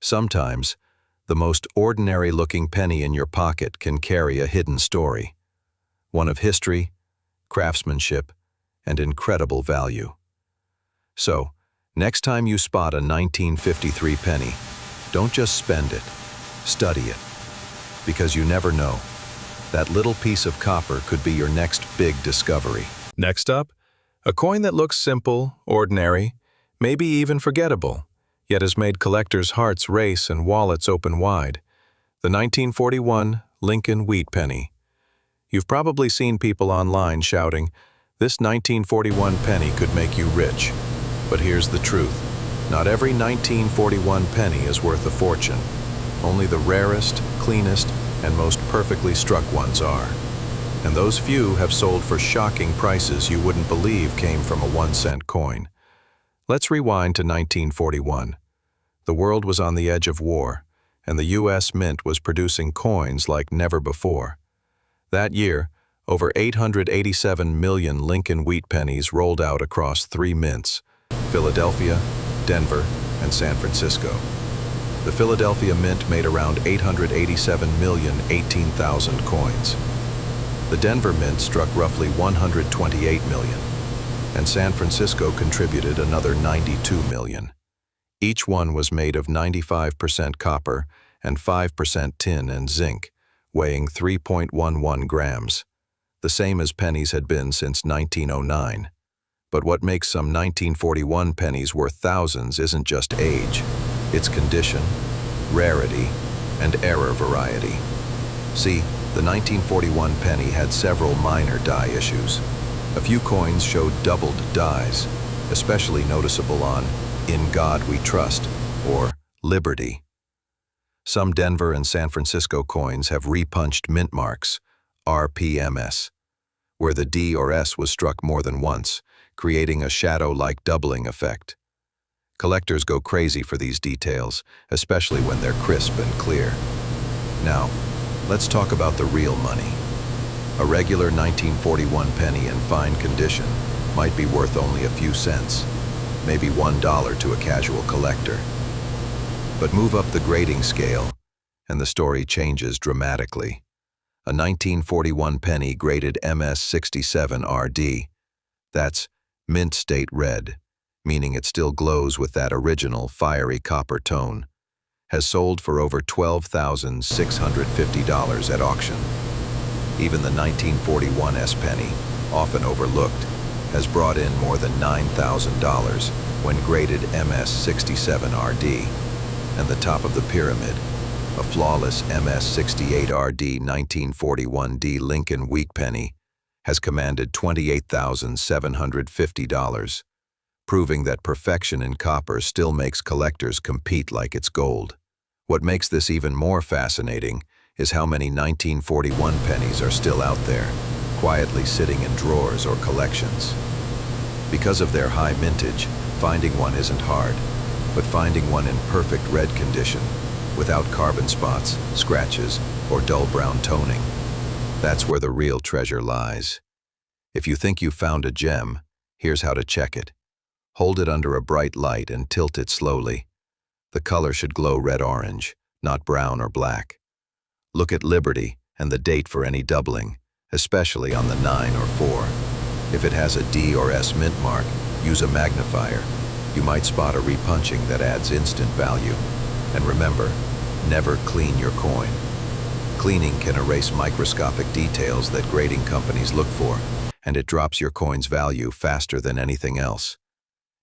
Sometimes, the most ordinary-looking penny in your pocket can carry a hidden story, one of history, craftsmanship, and incredible value. So, next time you spot a 1953 penny, don't just spend it, study it. Because you never know, that little piece of copper could be your next big discovery. Next up, a coin that looks simple, ordinary, maybe even forgettable, yet has made collectors' hearts race and wallets open wide. The 1941 Lincoln wheat penny. You've probably seen people online shouting, "This 1941 penny could make you rich." But here's the truth. Not every 1941 penny is worth a fortune. Only the rarest, cleanest, and most perfectly struck ones are. And those few have sold for shocking prices you wouldn't believe came from a 1-cent coin. Let's rewind to 1941. The world was on the edge of war, and the U.S. Mint was producing coins like never before. That year, over 887 million Lincoln wheat pennies rolled out across 3 mints: Philadelphia, Denver, and San Francisco. The Philadelphia Mint made around 887,018,000 coins. The Denver Mint struck roughly 128 million, and San Francisco contributed another 92 million. Each one was made of 95% copper and 5% tin and zinc, weighing 3.11 grams, the same as pennies had been since 1909. But what makes some 1941 pennies worth thousands isn't just age, it's condition, rarity, and error variety. See, the 1941 penny had several minor die issues. A few coins showed doubled dies, especially noticeable on In God We Trust or Liberty. Some Denver and San Francisco coins have repunched mint marks, RPMs, where the D or S was struck more than once, creating a shadow-like doubling effect. Collectors go crazy for these details, especially when they're crisp and clear. Now, let's talk about the real money. A regular 1941 penny in fine condition might be worth only a few cents, maybe $1 to a casual collector. But move up the grading scale, and the story changes dramatically. A 1941 penny graded MS67 RD, that's mint state red, meaning it still glows with that original fiery copper tone, has sold for over $12,650 at auction. Even the 1941 S penny, often overlooked, has brought in more than $9,000 when graded MS67 RD. And the top of the pyramid, a flawless MS68 RD 1941 D Lincoln weak penny, has commanded $28,750, proving that perfection in copper still makes collectors compete like it's gold. What makes this even more fascinating is how many 1941 pennies are still out there, quietly sitting in drawers or collections. Because of their high mintage, finding one isn't hard, but finding one in perfect red condition, without carbon spots, scratches, or dull brown toning, that's where the real treasure lies. If you think you've found a gem, here's how to check it. Hold it under a bright light and tilt it slowly. The color should glow red-orange, not brown or black. Look at Liberty and the date for any doubling, especially on the 9 or 4. If it has a D or S mint mark, use a magnifier. You might spot a repunching that adds instant value. And remember, never clean your coin. Cleaning can erase microscopic details that grading companies look for, and it drops your coin's value faster than anything else.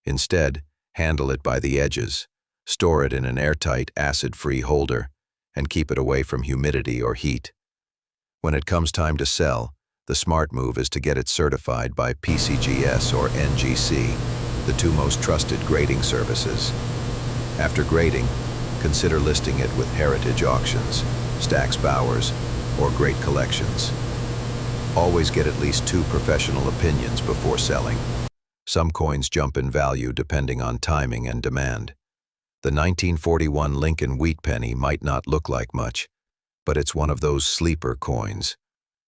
Instead, handle it by the edges, store it in an airtight, acid-free holder, and keep it away from humidity or heat. When it comes time to sell, the smart move is to get it certified by PCGS or NGC, the two most trusted grading services. After grading, consider listing it with Heritage Auctions, Stax Bowers, or Great Collections. Always get at least 2 professional opinions before selling. Some coins jump in value depending on timing and demand. The 1941 Lincoln wheat penny might not look like much, but it's one of those sleeper coins,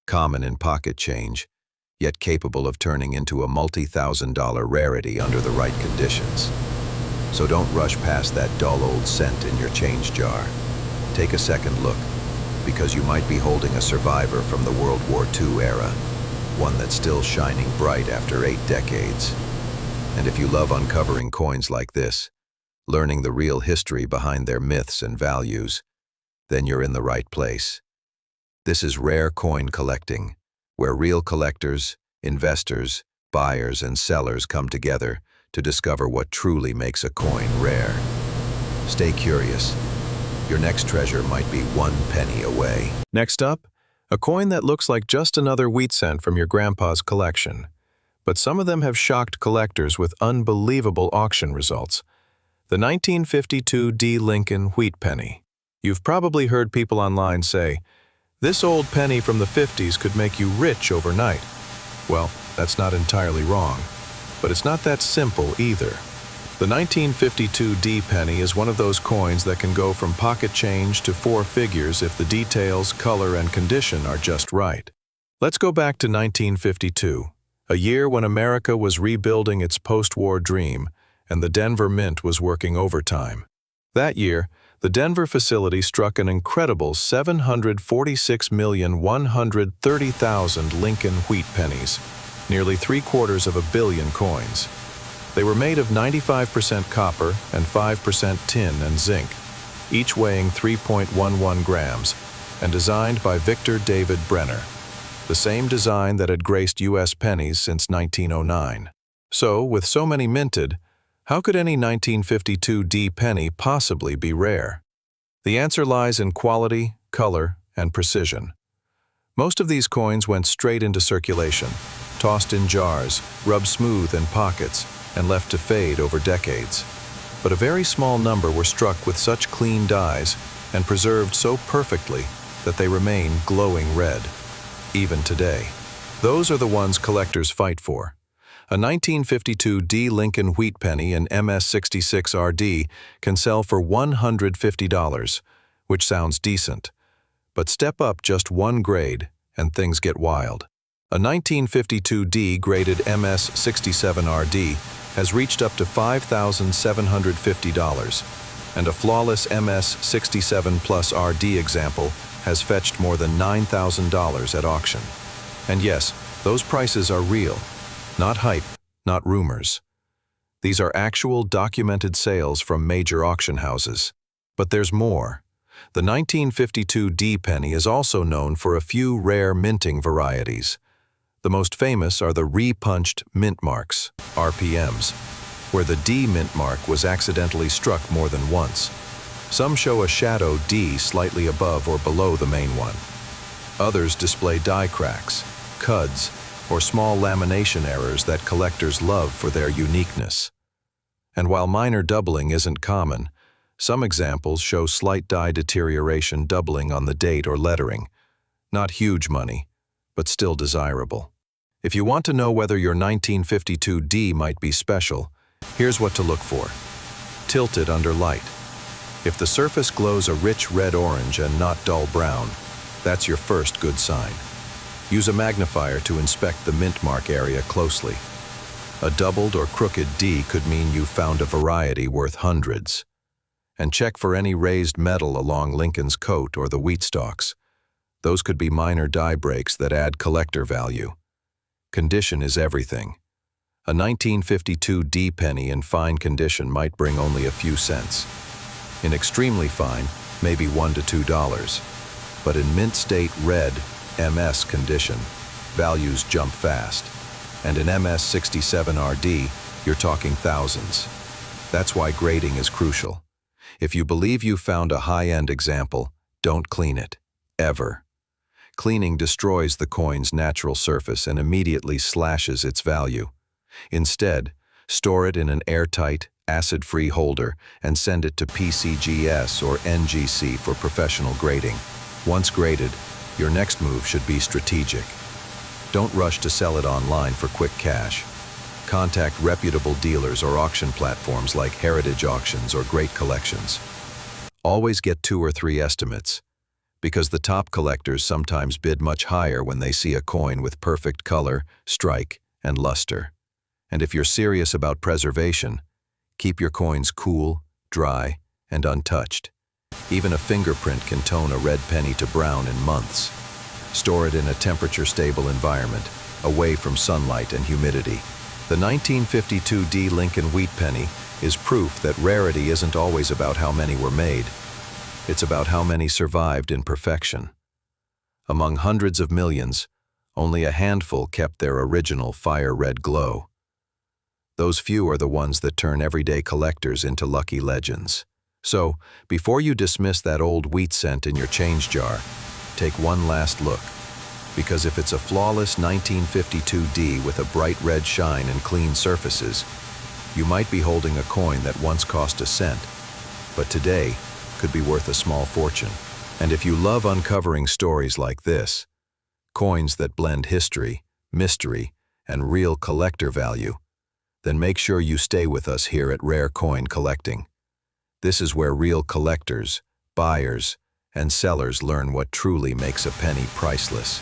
common in pocket change, yet capable of turning into a multi-$1,000 rarity under the right conditions. So don't rush past that dull old cent in your change jar. Take a second look, because you might be holding a survivor from the World War II era, one that's still shining bright after 8 decades. And if you love uncovering coins like this, learning the real history behind their myths and values, then you're in the right place. This is Rare Coin Collecting, where real collectors, investors, buyers, and sellers come together to discover what truly makes a coin rare. Stay curious. Your next treasure might be 1 penny away. Next up, a coin that looks like just another wheat cent from your grandpa's collection. But some of them have shocked collectors with unbelievable auction results. The 1952 D Lincoln wheat penny. You've probably heard people online say, "This old penny from the 50s could make you rich overnight." Well, that's not entirely wrong, but it's not that simple either. The 1952 D penny is one of those coins that can go from pocket change to 4 figures if the details, color, and condition are just right. Let's go back to 1952, a year when America was rebuilding its post-war dream and the Denver Mint was working overtime. That year, the Denver facility struck an incredible 746,130,000 Lincoln wheat pennies, nearly 3/4 billion coins. They were made of 95% copper and 5% tin and zinc, each weighing 3.11 grams, and designed by Victor David Brenner, the same design that had graced U.S. pennies since 1909. So, with so many minted, how could any 1952 D penny possibly be rare? The answer lies in quality, color, and precision. Most of these coins went straight into circulation, tossed in jars, rubbed smooth in pockets, and left to fade over decades. But a very small number were struck with such clean dyes and preserved so perfectly that they remain glowing red, even today. Those are the ones collectors fight for. A 1952 D Lincoln Wheat Penny in MS66 RD can sell for $150, which sounds decent. But step up just one grade, and things get wild. A 1952 D graded MS67 RD has reached up to $5,750, and a flawless MS67 Plus RD example has fetched more than $9,000 at auction. And yes, those prices are real. Not hype, not rumors. These are actual documented sales from major auction houses. But there's more. The 1952 D penny is also known for a few rare minting varieties. The most famous are the re-punched mint marks, RPMs, where the D mint mark was accidentally struck more than once. Some show a shadow D slightly above or below the main one. Others display die cracks, cuds, or small lamination errors that collectors love for their uniqueness. And while minor doubling isn't common, some examples show slight die deterioration doubling on the date or lettering. Not huge money, but still desirable. If you want to know whether your 1952 D might be special, here's what to look for. Tilted under light. If the surface glows a rich red-orange and not dull brown, that's your first good sign. Use a magnifier to inspect the mint mark area closely. A doubled or crooked D could mean you found a variety worth hundreds. And check for any raised metal along Lincoln's coat or the wheat stalks. Those could be minor die breaks that add collector value. Condition is everything. A 1952 D penny in fine condition might bring only a few cents. In extremely fine, maybe $1 to $2. But in mint state red, MS condition, values jump fast. And in MS67 RD, you're talking thousands. That's why grading is crucial. If you believe you found a high-end example, don't clean it, ever. Cleaning destroys the coin's natural surface and immediately slashes its value. Instead, store it in an airtight, acid-free holder and send it to PCGS or NGC for professional grading. Once graded, your next move should be strategic. Don't rush to sell it online for quick cash. Contact reputable dealers or auction platforms like Heritage Auctions or Great Collections. Always get 2 or 3 estimates, because the top collectors sometimes bid much higher when they see a coin with perfect color, strike, and luster. And if you're serious about preservation, keep your coins cool, dry, and untouched. Even a fingerprint can tone a red penny to brown in months. Store it in a temperature-stable environment, away from sunlight and humidity. The 1952 D Lincoln Wheat Penny is proof that rarity isn't always about how many were made. It's about how many survived in perfection. Among hundreds of millions, only a handful kept their original fire-red glow. Those few are the ones that turn everyday collectors into lucky legends. So, before you dismiss that old wheat cent in your change jar, take one last look. Because if it's a flawless 1952 D with a bright red shine and clean surfaces, you might be holding a coin that once cost a cent, but today could be worth a small fortune. And if you love uncovering stories like this, coins that blend history, mystery, and real collector value, then make sure you stay with us here at Rare Coin Collecting. This is where real collectors, buyers, and sellers learn what truly makes a penny priceless.